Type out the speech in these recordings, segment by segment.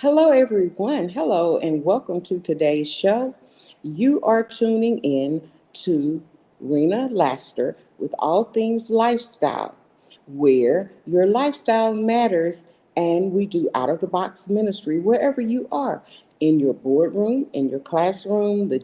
Hello, everyone. Hello, and welcome to today's show. You are tuning in to Rena Laster with All Things Lifestyle, where your lifestyle matters and we do out of the box ministry wherever you are in your boardroom, in your classroom, the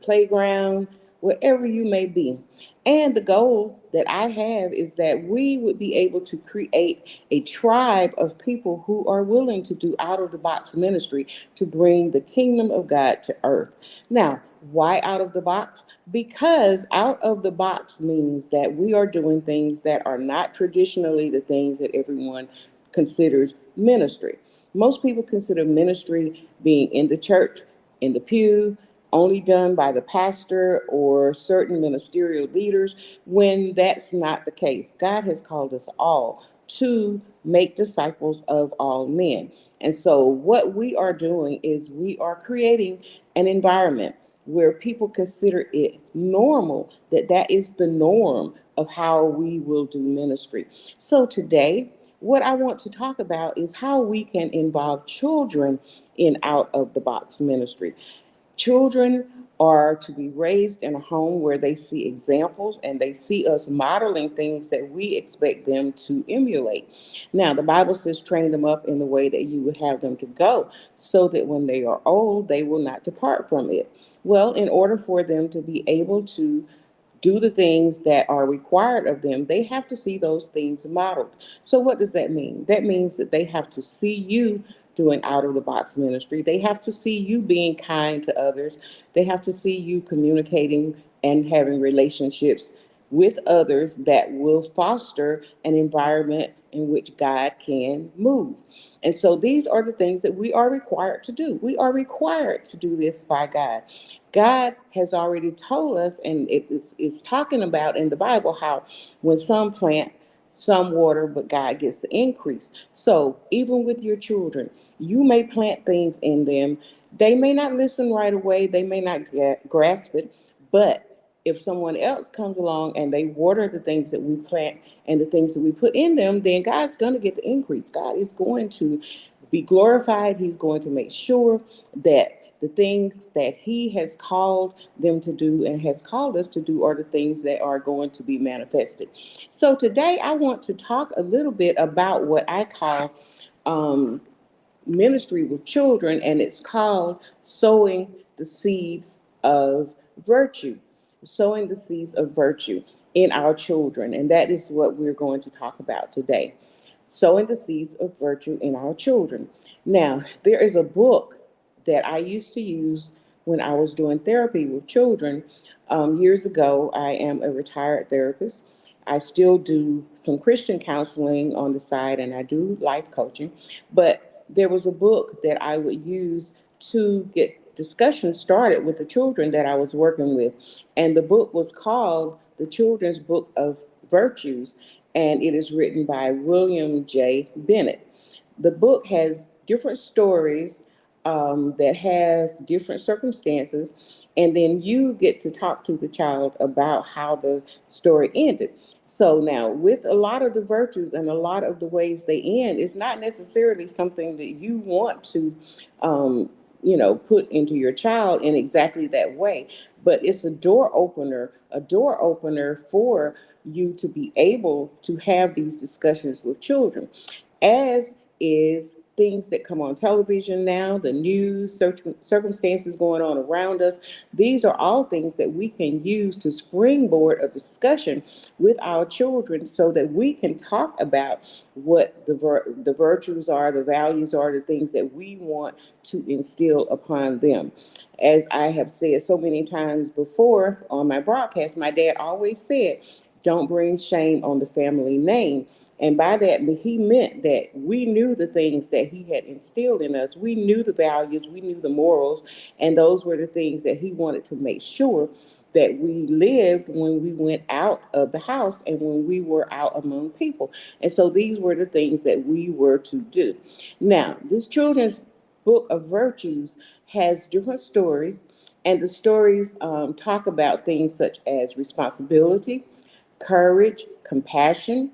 playground, wherever you may be. And the goal that I have is that we would be able to create a tribe of people who are willing to do out of the box ministry to bring the kingdom of God to earth. Now, why out of the box? Because out of the box means that we are doing things that are not traditionally the things that everyone considers ministry. Most people consider ministry being in the church, in the pew, only done by the pastor or certain ministerial leaders, when that's not the case. God has called us all to make disciples of all men. And so, what we are doing is we are creating an environment where people consider it normal, that is the norm of how we will do ministry. So, today, what I want to talk about is how we can involve children in out of the box ministry. Children are to be raised in a home where they see examples and they see us modeling things that we expect them to emulate. Now, the Bible says, train them up in the way that you would have them to go, so that when they are old, they will not depart from it. Well, in order for them to be able to do the things that are required of them, they have to see those things modeled. So, what does that mean? That means that they have to see you doing out of the box ministry. They have to see you being kind to others. They have to see you communicating and having relationships with others that will foster an environment in which God can move. And so these are the things that we are required to do. We are required to do this by God. God has already told us, and it's talking about in the Bible how when some plant, some water, but God gets the increase. So even with your children, you may plant things in them. They may not listen right away, they may not grasp it, but if someone else comes along and they water the things that we plant and the things that we put in them, then God's going to get the increase. God is going to be glorified. He's going to make sure that the things that he has called them to do and has called us to do are the things that are going to be manifested. So today I want to talk a little bit about what I call um, ministry with children, and it's called sowing the seeds of virtue. Sowing the seeds of virtue in our children. And that is what we're going to talk about today. Sowing the seeds of virtue in our children. Now, there is a book that I used to use when I was doing therapy with children years ago. I am a retired therapist. I still do some Christian counseling on the side and I do life coaching. But there was a book that I would use to get discussion started with the children that I was working with. And the book was called The Children's Book of Virtues, and it is written by William J. Bennett. The book has different stories that have different circumstances, and then you get to talk to the child about how the story ended. So now, with a lot of the virtues and a lot of the ways they end, it's not necessarily something that you want to, put into your child in exactly that way. But it's a door opener for you to be able to have these discussions with children, as is things that come on television now, the news, circumstances going on around us. These are all things that we can use to springboard a discussion with our children so that we can talk about what the virtues are, the values are, the things that we want to instill upon them. As I have said so many times before on my broadcast, my dad always said, don't bring shame on the family name. And by that, he meant that we knew the things that he had instilled in us. We knew the values, we knew the morals, and those were the things that he wanted to make sure that we lived when we went out of the house and when we were out among people. And so these were the things that we were to do. Now, this children's book of virtues has different stories, and the stories talk about things such as responsibility, courage, compassion,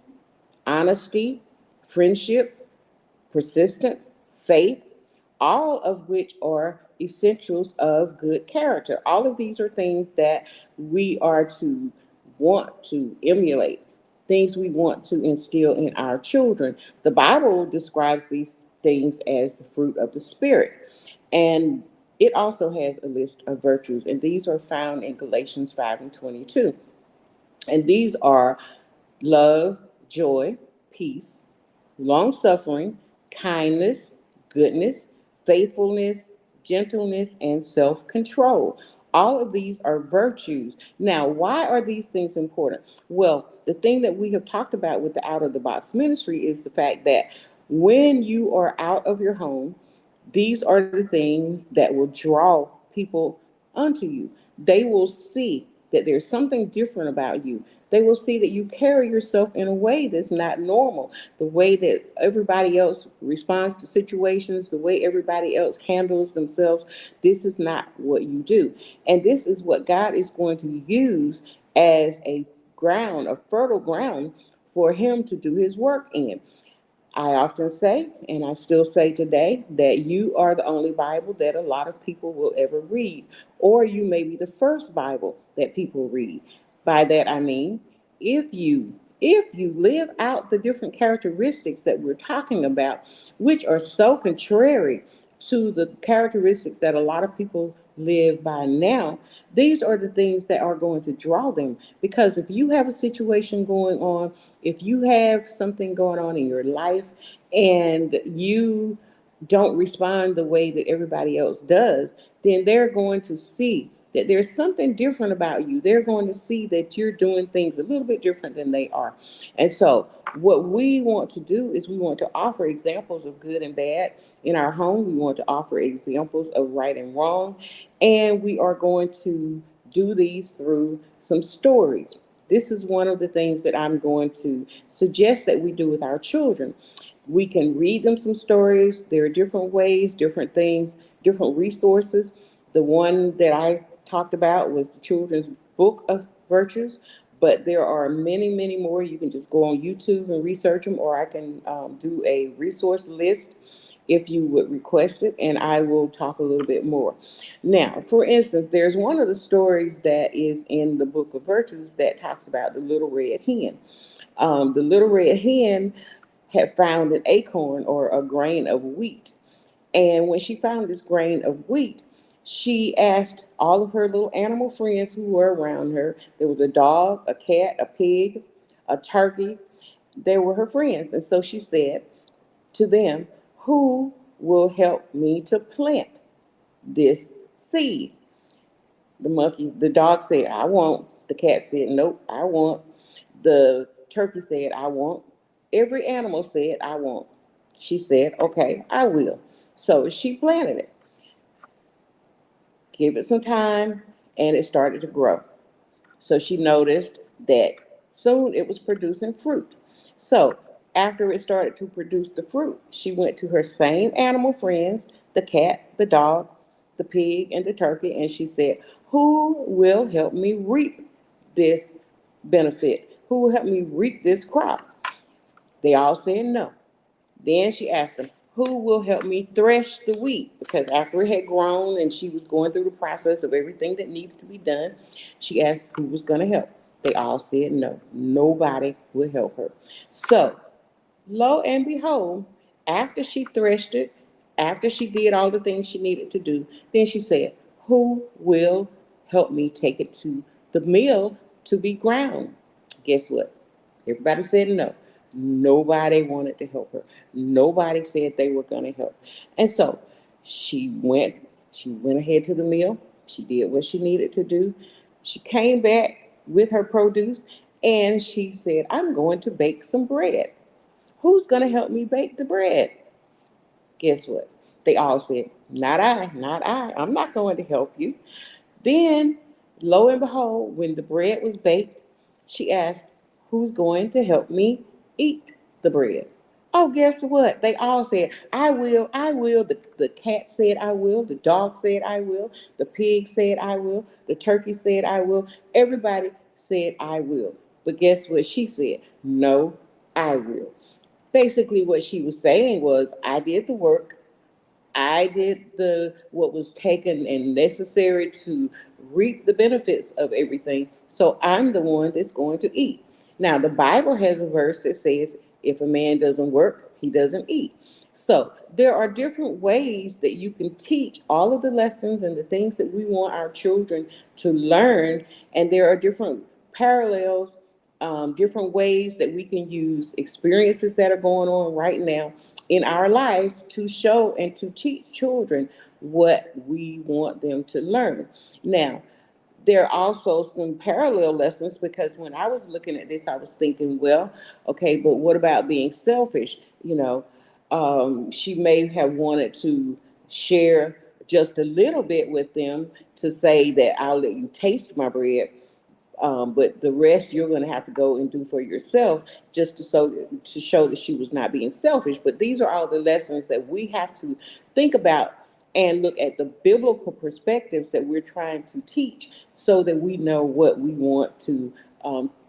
honesty, friendship, persistence, faith, all of which are essentials of good character. All of these are things that we are to want to emulate, things we want to instill in our children. The Bible describes these things as the fruit of the Spirit. And it also has a list of virtues, and these are found in Galatians 5 and 22. And these are love, joy, peace, long suffering, kindness, goodness, faithfulness, gentleness, and self control. All of these are virtues. Now, why are these things important? Well, the thing that we have talked about with the out of the box ministry is the fact that when you are out of your home, these are the things that will draw people unto you. They will see that there's something different about you. They will see that you carry yourself in a way that's not normal, the way that everybody else responds to situations, the way everybody else handles themselves. This is not what you do. And this is what God is going to use as a ground, a fertile ground for Him to do His work in. I often say, and I still say today, that you are the only Bible that a lot of people will ever read, or you may be the first Bible that people read. By that I mean, if you live out the different characteristics that we're talking about, which are so contrary to the characteristics that a lot of people live by now, these are the things that are going to draw them. Because if you have a situation going on, if you have something going on in your life and you don't respond the way that everybody else does, then they're going to see that there's something different about you. They're going to see that you're doing things a little bit different than they are. And so, what we want to do is we want to offer examples of good and bad in our home. We want to offer examples of right and wrong. And we are going to do these through some stories. This is one of the things that I'm going to suggest that we do with our children. We can read them some stories. There are different ways, different things, different resources. The one that I talked about was the children's book of virtues, but there are many, many more. You can just go on YouTube and research them, or I can do a resource list if you would request it, and I will talk a little bit more. Now, for instance, there's one of the stories that is in the book of virtues that talks about the little red hen. The little red hen had found an acorn or a grain of wheat. And when she found this grain of wheat, she asked all of her little animal friends who were around her. There was a dog, a cat, a pig, a turkey. They were her friends. And so she said to them, who will help me to plant this seed? The dog said, I won't. The cat said, nope, I won't. The turkey said, I won't. Every animal said, I won't. She said, okay, I will. So she planted it, gave it some time, and it started to grow. So she noticed that soon it was producing fruit. So after it started to produce the fruit, she went to her same animal friends, the cat, the dog, the pig, and the turkey, and she said, who will help me reap this benefit? Who will help me reap this crop? They all said no. Then she asked them, who will help me thresh the wheat? Because after it had grown and she was going through the process of everything that needed to be done, she asked who was going to help. They all said no. Nobody would help her. So, lo and behold, after she threshed it, after she did all the things she needed to do, then she said, who will help me take it to the mill to be ground? Guess what? Everybody said no. Nobody wanted to help her. Nobody said they were going to help. And so she went, she went ahead to the mill. She did what she needed to do. She came back with her produce and she said, I'm going to bake some bread. Who's going to help me bake the bread? Guess what? They all said, not I, not I. I'm not going to help you. Then, lo and behold, when the bread was baked, she asked, who's going to help me eat the bread? Oh, guess what? They all said, I will, I will. The cat said, I will. The dog said, I will. The pig said, I will. The turkey said, I will. Everybody said, I will. But guess what she said? No, I will. Basically, what she was saying was, I did the work. I did the what was taken and necessary to reap the benefits of everything. So I'm the one that's going to eat. Now the Bible has a verse that says if a man doesn't work, he doesn't eat. So there are different ways that you can teach all of the lessons and the things that we want our children to learn. And there are different parallels, different ways that we can use experiences that are going on right now in our lives to show and to teach children what we want them to learn. Now, there are also some parallel lessons because when I was looking at this, I was thinking, well, okay, but what about being selfish? She may have wanted to share just a little bit with them to say that I'll let you taste my bread, but the rest you're going to have to go and do for yourself, just to show that she was not being selfish. But these are all the lessons that we have to think about and look at the biblical perspectives that we're trying to teach, so that we know what we want to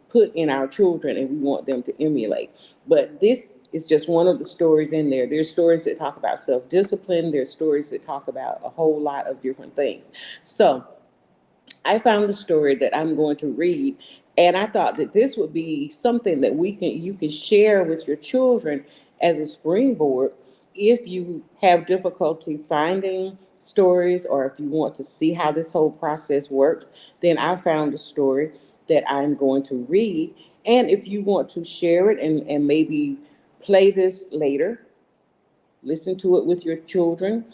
put in our children and we want them to emulate. But this is just one of the stories in there. There's stories that talk about self-discipline. There's stories that talk about a whole lot of different things. So I found the story that I'm going to read, and I thought that this would be something that you can share with your children as a springboard if you have difficulty finding stories, or if you want to see how this whole process works. Then I found a story that I'm going to read, and if you want to share it and maybe play this later, listen to it with your children,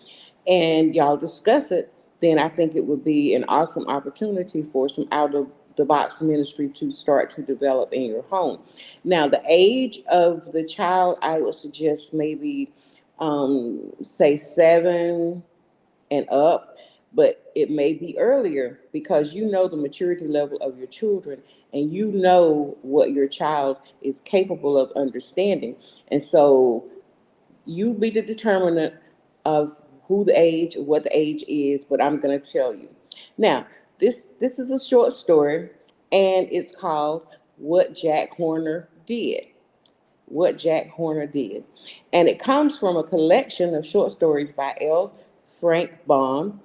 and y'all discuss it, then I think it would be an awesome opportunity for some out of the box ministry to start to develop in your home. Now, the age of the child, I would suggest maybe say 7 and up, but it may be earlier because you know the maturity level of your children and you know what your child is capable of understanding. And so you be the determinant of who the age, what the age is, but I'm going to tell you. Now, this is a short story, and it's called What Jack Horner Did. What Jack Horner Did. And it comes from a collection of short stories by L. Frank Baum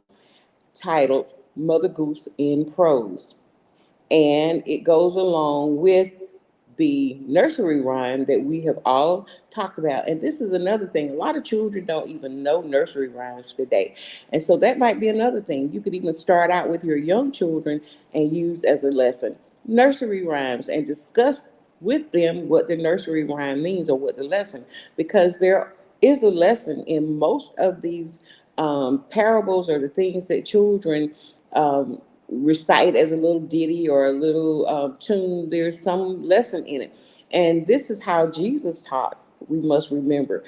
titled Mother Goose in Prose. And it goes along with the nursery rhyme that we have all talked about. And this is another thing. A lot of children don't even know nursery rhymes today. And so that might be another thing. You could even start out with your young children and use as a lesson nursery rhymes and discuss with them what the nursery rhyme means or what the lesson, because there is a lesson in most of these parables or the things that children recite as a little ditty or a little tune. There's some lesson in it. And this is how Jesus taught. We must remember,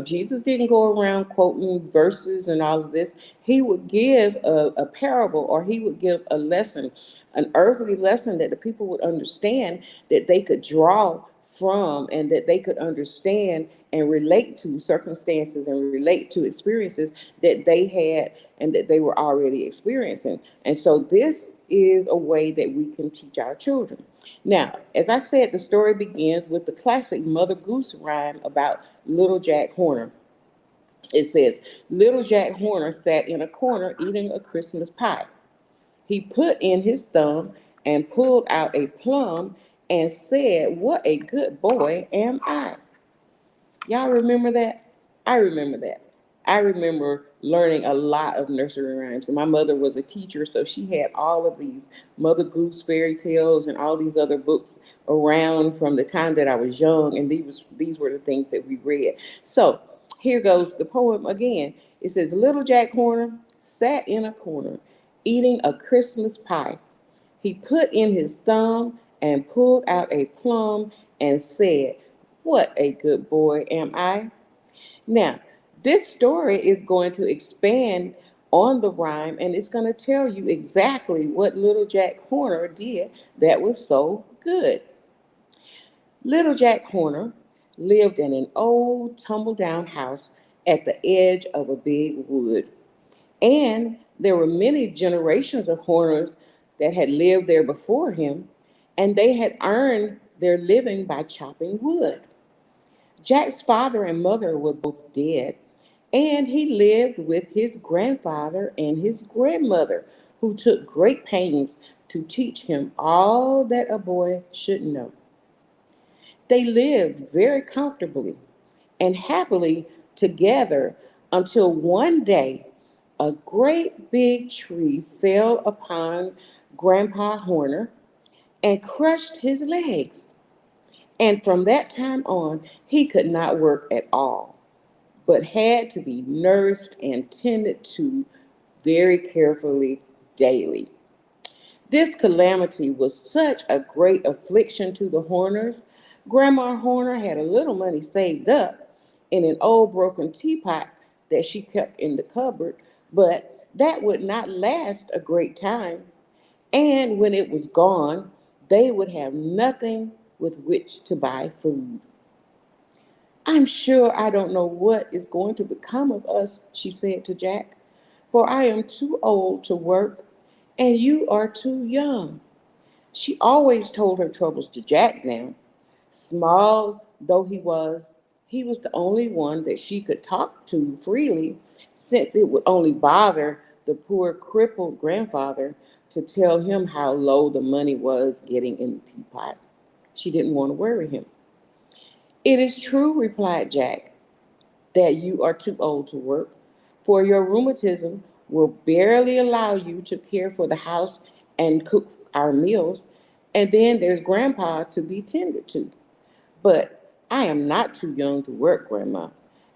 Jesus didn't go around quoting verses and all of this. He would give a parable, or he would give a lesson, an earthly lesson that the people would understand, that they could draw from, and that they could understand and relate to circumstances and relate to experiences that they had and that they were already experiencing. And so this is a way that we can teach our children. Now, as I said, the story begins with the classic Mother Goose rhyme about Little Jack Horner. It says, Little Jack Horner sat in a corner eating a Christmas pie. He put in his thumb and pulled out a plum and said, "What a good boy am I." Y'all remember that? I remember that. I remember learning a lot of nursery rhymes. And my mother was a teacher, so she had all of these Mother Goose fairy tales and all these other books around from the time that I was young. And these were the things that we read. So here goes the poem again. It says, Little Jack Horner sat in a corner eating a Christmas pie. He put in his thumb and pulled out a plum and said, "What a good boy am I." Now, this story is going to expand on the rhyme, and it's going to tell you exactly what Little Jack Horner did that was so good. Little Jack Horner lived in an old tumble-down house at the edge of a big wood. And there were many generations of Horners that had lived there before him, and they had earned their living by chopping wood. Jack's father and mother were both dead, and he lived with his grandfather and his grandmother, who took great pains to teach him all that a boy should know. They lived very comfortably and happily together until one day a great big tree fell upon Grandpa Horner and crushed his legs. And from that time on, he could not work at all, but had to be nursed and tended to very carefully daily. This calamity was such a great affliction to the Horners. Grandma Horner had a little money saved up in an old broken teapot that she kept in the cupboard, but that would not last a great time. And when it was gone, they would have nothing with which to buy food. I'm sure I don't know what is going to become of us, she said to Jack, for I am too old to work, and you are too young. She always told her troubles to Jack now. Small though he was the only one that she could talk to freely, since it would only bother the poor crippled grandfather to tell him how low the money was getting in the teapot. She didn't want to worry him. It is true, replied Jack, that you are too old to work, for your rheumatism will barely allow you to care for the house and cook our meals, and then there's Grandpa to be tended to. But I am not too young to work, Grandma,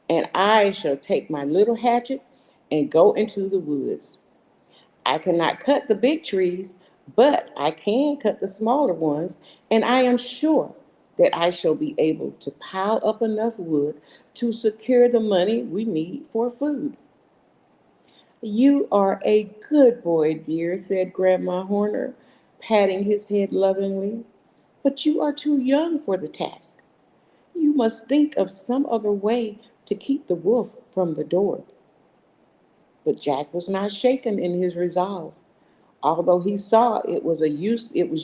and I shall take my little hatchet and go into the woods. I cannot cut the big trees, but I can cut the smaller ones, and I am sure that I shall be able to pile up enough wood to secure the money we need for food. You are a good boy, dear, said Grandma Horner, patting his head lovingly. But you are too young for the task. You must think of some other way to keep the wolf from the door. But Jack was not shaken in his resolve, although he saw it was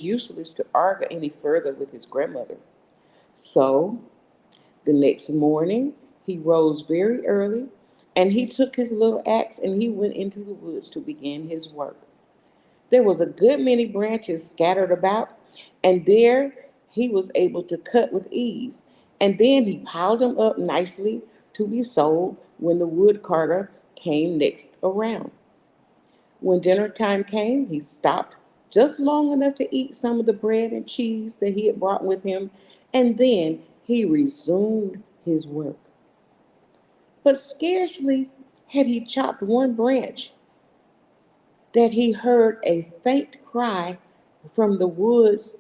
useless to argue any further with his grandmother. So the next morning he rose very early, and he took his little axe and he went into the woods to begin his work. There was a good many branches scattered about, and there he was able to cut with ease. And then he piled them up nicely to be sold when the wood carter came next around. When dinner time came, he stopped just long enough to eat some of the bread and cheese that he had brought with him, and then he resumed his work. But scarcely had he chopped one branch that he heard a faint cry from the woods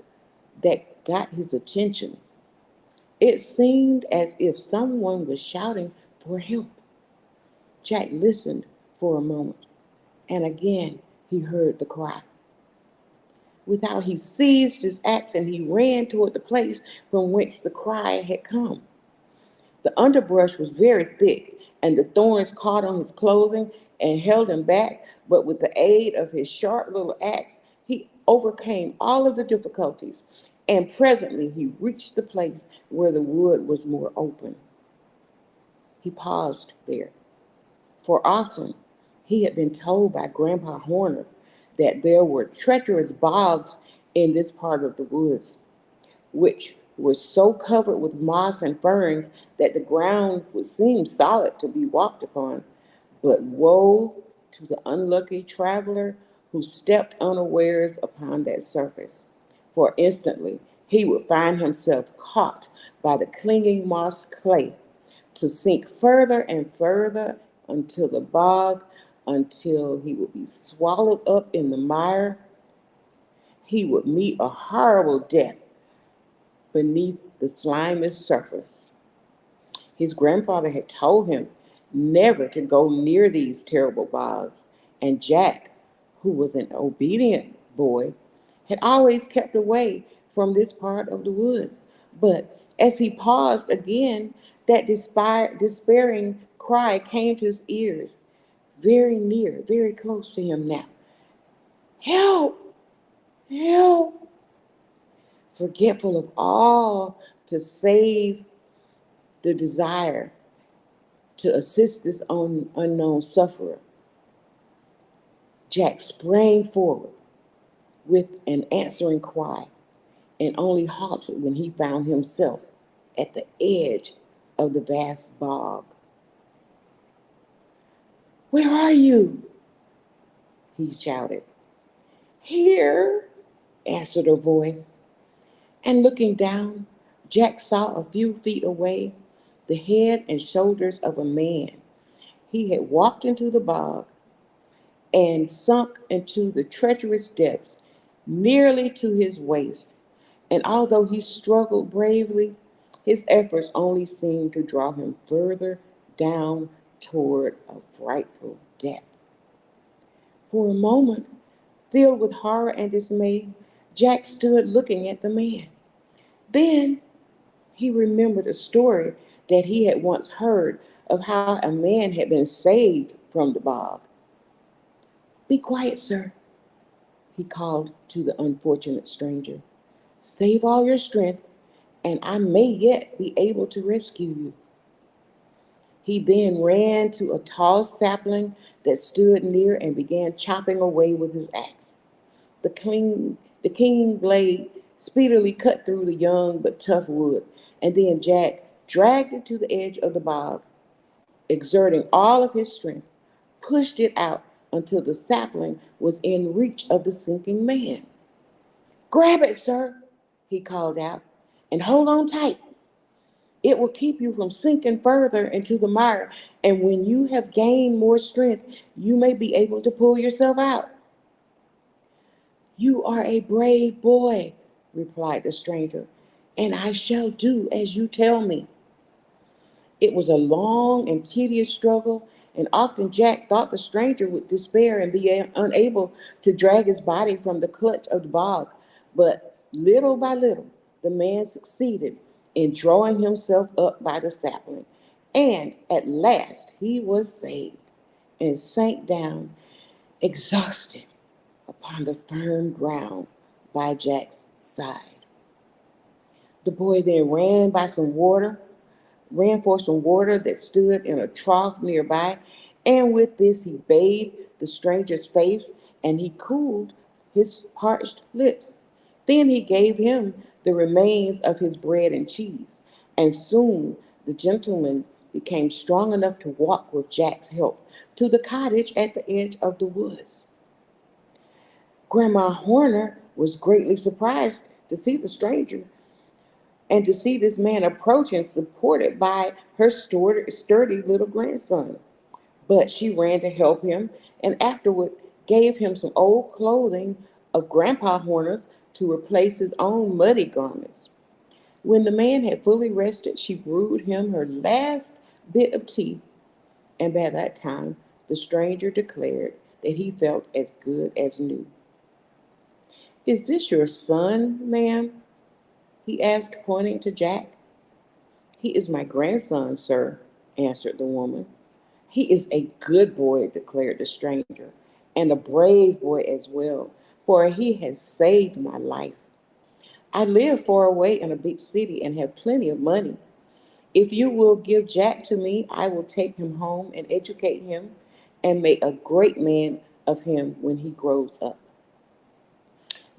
that got his attention. It seemed as if someone was shouting for help. Jack listened for a moment, and again he heard the cry. Without he seized his axe and he ran toward the place from whence the cry had come. The underbrush was very thick, and the thorns caught on his clothing and held him back, but with the aid of his sharp little axe, he overcame all of the difficulties, and presently he reached the place where the wood was more open. He paused there, for often he had been told by Grandpa Horner that there were treacherous bogs in this part of the woods, which were so covered with moss and ferns that the ground would seem solid to be walked upon. But woe to the unlucky traveler who stepped unawares upon that surface, for instantly he would find himself caught by the clinging moss clay to sink further and further until the bog, until he would be swallowed up in the mire. He would meet a horrible death beneath the slimy surface. His grandfather had told him never to go near these terrible bogs, and Jack, who was an obedient boy, had always kept away from this part of the woods. But as he paused again, that despairing cry came to his ears, very near, very close to him now. Help! Help! Forgetful of all to save the desire to assist this unknown sufferer, Jack sprang forward with an answering cry and only halted when he found himself at the edge of the vast bog. "Where are you?" he shouted. "Here," answered a voice, and looking down, Jack saw a few feet away the head and shoulders of a man. He had walked into the bog and sunk into the treacherous depths nearly to his waist, and although he struggled bravely, his efforts only seemed to draw him further down toward a frightful death. For a moment, filled with horror and dismay, Jack stood looking at the man. Then he remembered a story that he had once heard of how a man had been saved from the bog. "Be quiet, sir," he called to the unfortunate stranger. "Save all your strength, and I may yet be able to rescue you." He then ran to a tall sapling that stood near and began chopping away with his axe. The keen blade speedily cut through the young but tough wood, and then Jack dragged it to the edge of the bog, exerting all of his strength, pushed it out until the sapling was in reach of the sinking man. "Grab it, sir," he called out, "and hold on tight. It will keep you from sinking further into the mire, and when you have gained more strength, you may be able to pull yourself out." "You are a brave boy," replied the stranger, "and I shall do as you tell me." It was a long and tedious struggle, and often Jack thought the stranger would despair and be unable to drag his body from the clutch of the bog. But little by little, the man succeeded in drawing himself up by the sapling, and at last he was saved and sank down exhausted upon the firm ground by Jack's side. The boy then ran for some water that stood in a trough nearby, and with this he bathed the stranger's face and he cooled his parched lips. Then he gave him the remains of his bread and cheese, and soon the gentleman became strong enough to walk with Jack's help to the cottage at the edge of the woods. Grandma Horner was greatly surprised to see the stranger and to see this man approaching, supported by her sturdy little grandson. But she ran to help him and afterward gave him some old clothing of Grandpa Horner's to replace his own muddy garments. When the man had fully rested, she brewed him her last bit of tea, and by that time the stranger declared that he felt as good as new. "Is this your son, ma'am?" he asked, pointing to Jack. "He is my grandson, sir," answered the woman. "He is a good boy," declared the stranger, "and a brave boy as well, for he has saved my life. I live far away in a big city and have plenty of money. If you will give Jack to me, I will take him home and educate him and make a great man of him when he grows up."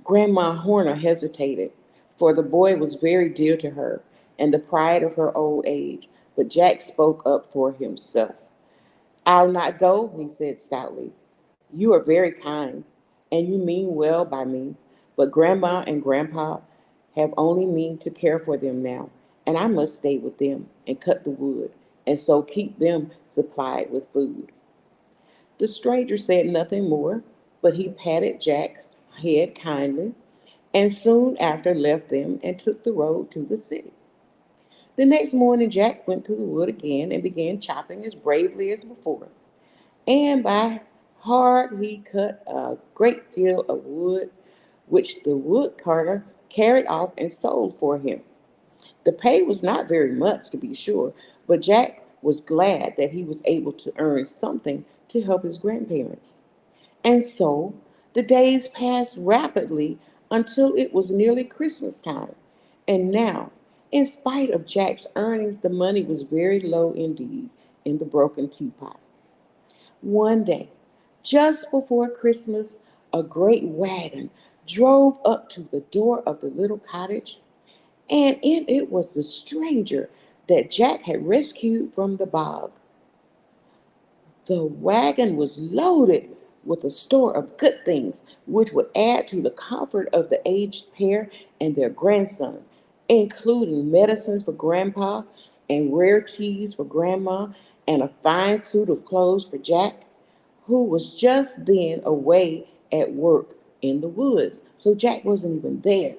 Grandma Horner hesitated, for the boy was very dear to her and the pride of her old age, but Jack spoke up for himself. "I'll not go," he said stoutly. "You are very kind, and you mean well by me, but Grandma and Grandpa have only me to care for them now, and I must stay with them and cut the wood, and so keep them supplied with food." The stranger said nothing more, but he patted Jack's head kindly, and soon after left them and took the road to the city. The next morning Jack went to the wood again and began chopping as bravely as before, and by hard he cut a great deal of wood, which the wood carter carried off and sold for him. The pay was not very much, to be sure, but Jack was glad that he was able to earn something to help his grandparents. And so the days passed rapidly until it was nearly Christmas time. And now, In spite of Jack's earnings, the money was very low indeed in the broken teapot. One day, just before Christmas, a great wagon drove up to the door of the little cottage, and in it was the stranger that Jack had rescued from the bog. The wagon was loaded with a store of good things, which would add to the comfort of the aged pair and their grandson, including medicines for Grandpa and rare teas for Grandma and a fine suit of clothes for Jack, who was just then away at work in the woods. So Jack wasn't even there.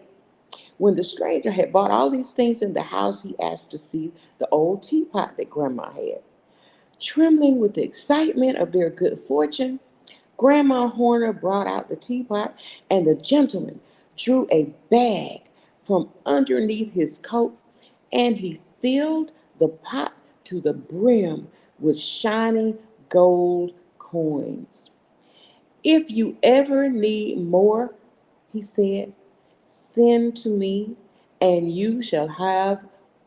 When the stranger had bought all these things in the house, he asked to see the old teapot that Grandma had. Trembling with the excitement of their good fortune, Grandma Horner brought out the teapot, and the gentleman drew a bag from underneath his coat, and he filled the pot to the brim with shining gold coins. If you ever need more, he said, send to me, and you shall have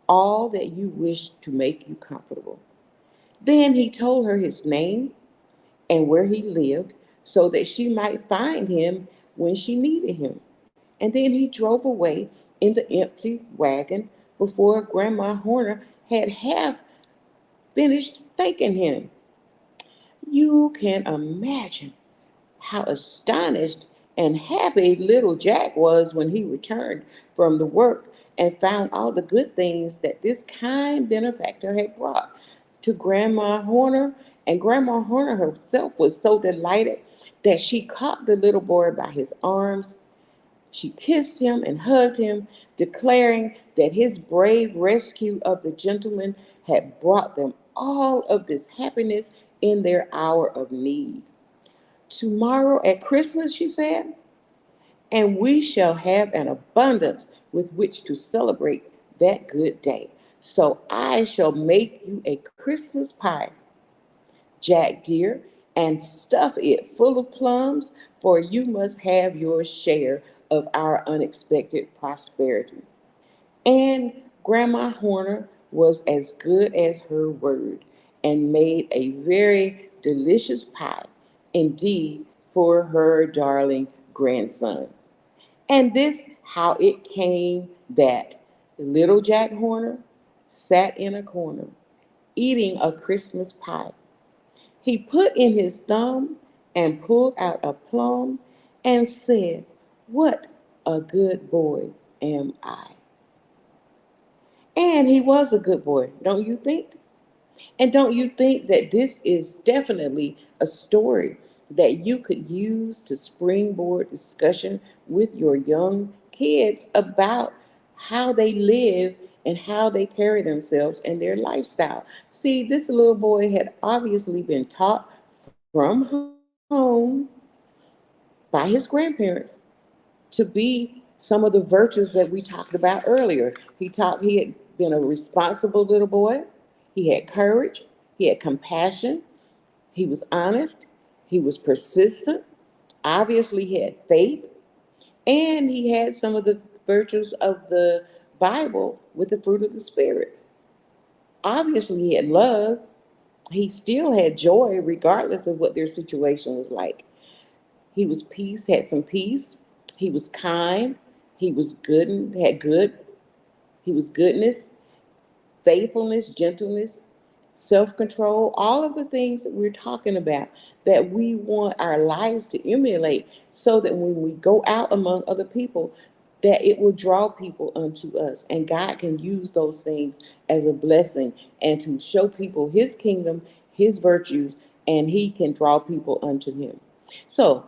all that you wish to make you comfortable. Then he told her his name and where he lived so that she might find him when she needed him. And then he drove away in the empty wagon before Grandma Horner had half finished thanking him. You can imagine how astonished and happy little Jack was when he returned from the work and found all the good things that this kind benefactor had brought to Grandma Horner. And Grandma Horner herself was so delighted that she caught the little boy by his arms. She kissed him and hugged him, declaring that his brave rescue of the gentleman had brought them all of this happiness in their hour of need. Tomorrow at Christmas, she said, and we shall have an abundance with which to celebrate that good day. So I shall make you a Christmas pie, Jack dear, and stuff it full of plums, for you must have your share of our unexpected prosperity. And Grandma Horner was as good as her word and made a very delicious pie indeed for her darling grandson. And this how it came that little Jack Horner sat in a corner eating a Christmas pie. He put in his thumb and pulled out a plum and said, "What a good boy am I." And he was a good boy, don't you think? And don't you think that this is definitely a story that you could use to springboard discussion with your young kids about how they live and how they carry themselves and their lifestyle? See, this little boy had obviously been taught from home by his grandparents to be some of the virtues that we talked about earlier. He had been a responsible little boy. He had courage. He had compassion. He was honest. He was persistent. Obviously, he had faith. And he had some of the virtues of the Bible with the fruit of the Spirit. Obviously, he had love. He still had joy, regardless of what their situation was like. He was peace, had some peace. He was kind. He was good and had good. He was goodness, faithfulness, gentleness, self control, all of the things that we're talking about that we want our lives to emulate so that when we go out among other people, that it will draw people unto us. And God can use those things as a blessing and to show people his kingdom, his virtues, and he can draw people unto him. So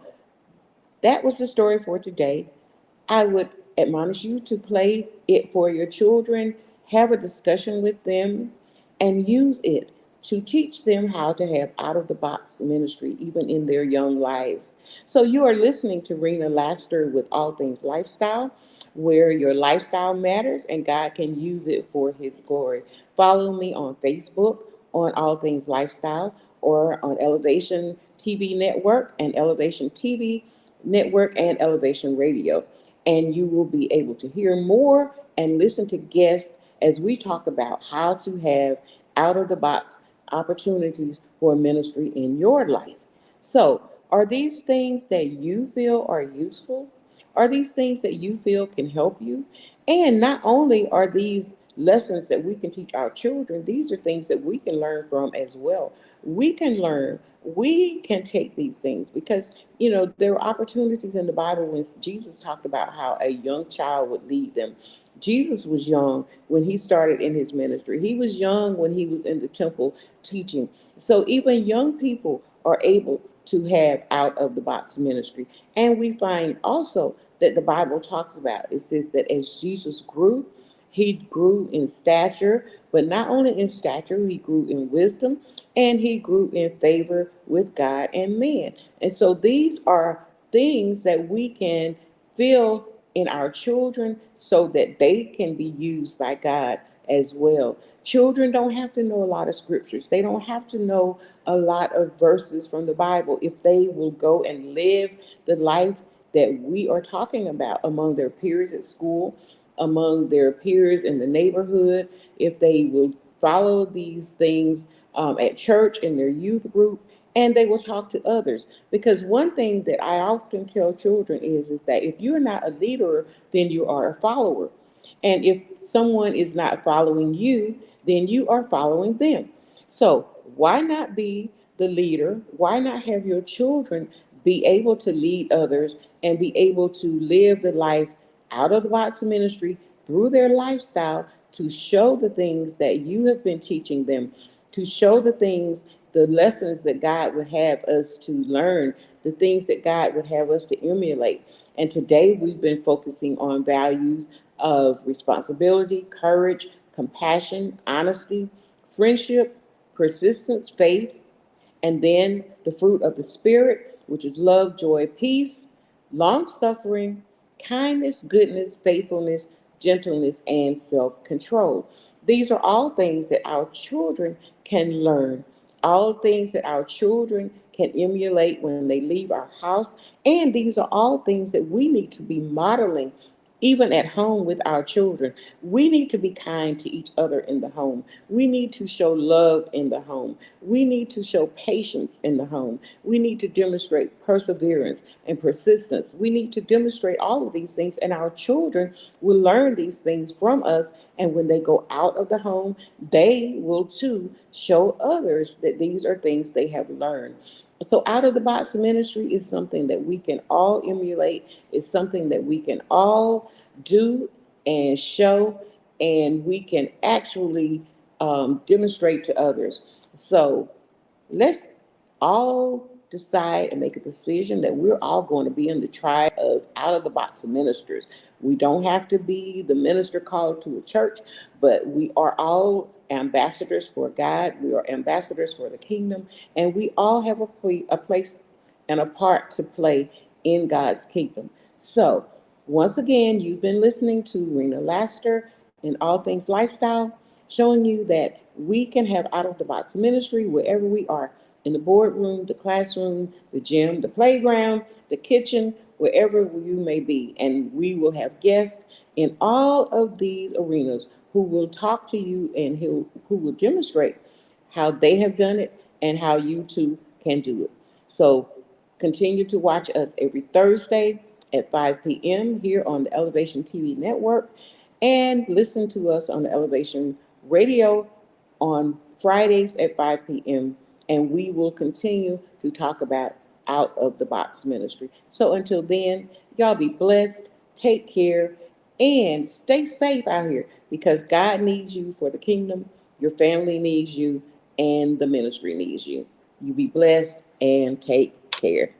that was the story for today. I would admonish you to play it for your children, have a discussion with them, and use it to teach them how to have out of the box ministry, even in their young lives. So, you are listening to Rena Laster with All Things Lifestyle, where your lifestyle matters and God can use it for His glory. Follow me on Facebook on All Things Lifestyle or on Elevation TV Network and Elevation TV Network and Elevation Radio. And you will be able to hear more and listen to guests as we talk about how to have out of the box opportunities for ministry in your life. So, are these things that you feel are useful? Are these things that you feel can help you? And not only are these lessons that we can teach our children, these are things that we can learn from as well. We can learn, we can take these things because, there are opportunities in the Bible when Jesus talked about how a young child would lead them. Jesus was young when he started in his ministry. He was young when he was in the temple teaching. So even young people are able to have out of the box ministry. And we find also that the Bible talks about, it says that as Jesus grew, he grew in stature, but not only in stature, he grew in wisdom and he grew in favor with God and man. And so these are things that we can feel in our children so that they can be used by God as well. Children don't have to know a lot of scriptures. They don't have to know a lot of verses from the Bible if they will go and live the life that we are talking about among their peers at school, among their peers in the neighborhood, if they will follow these things at church in their youth group, and they will talk to others. Because one thing that I often tell children is that if you're not a leader, then you are a follower. And if someone is not following you, then you are following them. So why not be the leader? Why not have your children be able to lead others and be able to live the life out of the box ministry through their lifestyle to show the things that you have been teaching them, to show the things, the lessons that God would have us to learn, the things that God would have us to emulate. And today we've been focusing on values of responsibility, courage, compassion, honesty, friendship, persistence, faith, and then the fruit of the Spirit, which is love, joy, peace, long suffering, kindness, goodness, faithfulness, gentleness, and self control. These are all things that our children can learn, all things that our children can emulate when they leave our house. And these are all things that we need to be modeling even at home with our children. We need to be kind to each other in the home. We need to show love in the home. We need to show patience in the home. We need to demonstrate perseverance and persistence. We need to demonstrate all of these things, and our children will learn these things from us. And when they go out of the home, they will too show others that these are things they have learned. So, out of the box ministry is something that we can all emulate. It's something that we can all do and show, and we can actually demonstrate to others. So, let's all decide and make a decision that we're all going to be in the tribe of out of the box ministers. We don't have to be the minister called to a church, but we are all ambassadors for God. We are ambassadors for the kingdom, and we all have a place and a part to play in God's kingdom. So, once again, you've been listening to Rena Laster in All Things Lifestyle, showing you that we can have out of the box ministry wherever we are, in the boardroom, the classroom, the gym, the playground, the kitchen, wherever you may be. And we will have guests in all of these arenas who will talk to you and who will demonstrate how they have done it and how you too can do it. So continue to watch us every Thursday at 5 p.m. here on the Elevation TV network, and listen to us on the Elevation Radio on Fridays at 5 p.m. And we will continue to talk about out of the box ministry. So until then, y'all be blessed, take care, and stay safe out here because God needs you for the kingdom, your family needs you, and the ministry needs you. You be blessed and take care.